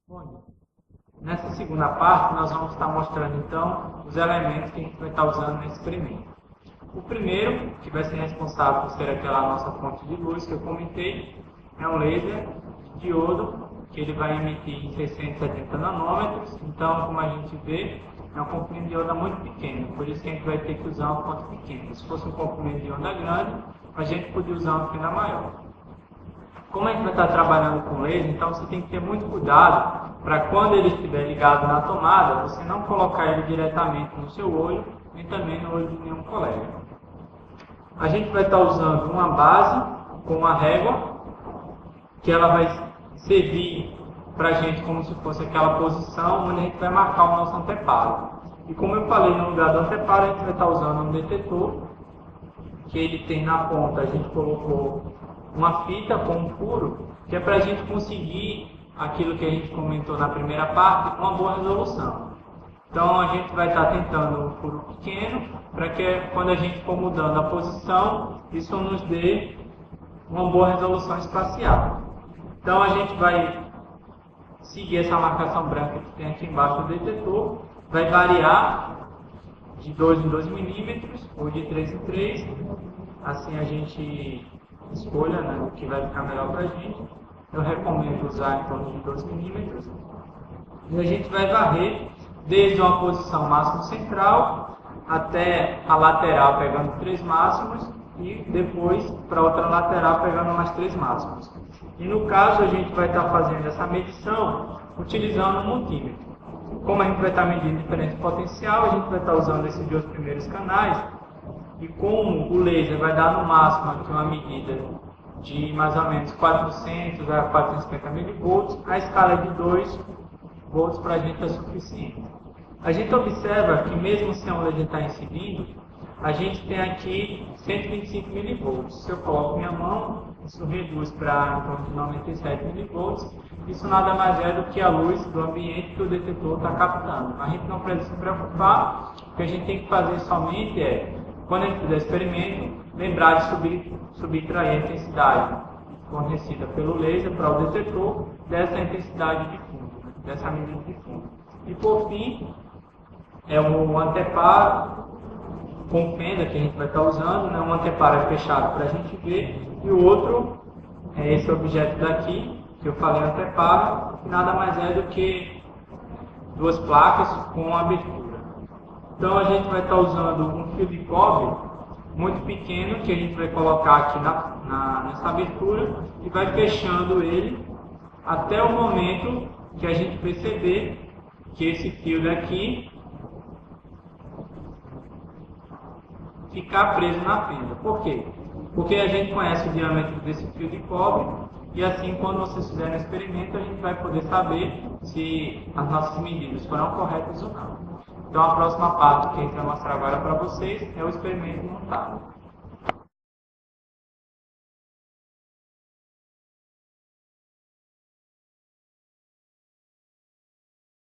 Bom, nessa segunda parte, nós vamos estar mostrando então os elementos que a gente vai estar usando nesse experimento. O primeiro, que vai ser responsável por ser aquela nossa fonte de luz que eu comentei, é um laser de diodo, que ele vai emitir em 670 nanômetros. Então, como a gente vê, é um comprimento de onda muito pequeno, por isso que a gente vai ter que usar uma fonte pequena. Se fosse um comprimento de onda grande, a gente podia usar uma fenda maior. Como a gente vai estar trabalhando com laser, então você tem que ter muito cuidado para quando ele estiver ligado na tomada, você não colocar ele diretamente no seu olho, nem também no olho de nenhum colega. A gente vai estar usando uma base com uma régua, que ela vai servir para a gente como se fosse aquela posição onde a gente vai marcar o nosso anteparo. E como eu falei, no lugar do anteparo, a gente vai estar usando um detetor, que ele tem na ponta, a gente colocou uma fita com um furo, que é para a gente conseguir aquilo que a gente comentou na primeira parte, uma boa resolução. Então a gente vai estar tentando um furo pequeno, para que quando a gente for mudando a posição, isso nos dê uma boa resolução espacial. Então a gente vai seguir essa marcação branca que tem aqui embaixo do detetor, vai variar de 2 em 2 milímetros ou de 3 em 3, assim a gente escolha, né, o que vai ficar melhor para a gente. Eu recomendo usar em torno de 2 milímetros. E a gente vai varrer desde uma posição máximo central até a lateral pegando 3 máximos e depois para outra lateral pegando mais 3 máximos. E no caso a gente vai estar fazendo essa medição utilizando um multímetro. Como a gente vai estar medindo diferente potencial, a gente vai estar usando esses dois primeiros canais. E como o laser vai dar no máximo aqui uma medida de mais ou menos 400 a 450 milivolts, a escala de 2 volts para a gente é suficiente. A gente observa que mesmo se a onda está incidindo, a gente tem aqui 125 milivolts. Se eu coloco minha mão, isso reduz para em torno de 97 milivolts. Isso nada mais é do que a luz do ambiente que o detetor está captando. A gente não precisa se preocupar, o que a gente tem que fazer somente é, quando a gente fizer experimento, lembrar de subtrair a intensidade fornecida pelo laser para o detetor dessa intensidade de fundo, dessa medida de fundo. E por fim, é o anteparo com fenda que a gente vai estar usando, né? Um anteparo é fechado para a gente ver, e o outro é esse objeto daqui, que eu falei anteparo, que nada mais é do que duas placas com abertura. Então a gente vai estar usando um fio de cobre muito pequeno, que a gente vai colocar aqui nessa abertura, e vai fechando ele até o momento que a gente perceber que esse fio daqui ficar preso na fenda. Por quê? Porque a gente conhece o diâmetro desse fio de cobre e assim, quando vocês fizerem o experimento, a gente vai poder saber se as nossas medidas foram corretas ou não. Então a próxima parte que a gente vai mostrar agora para vocês é o experimento montado.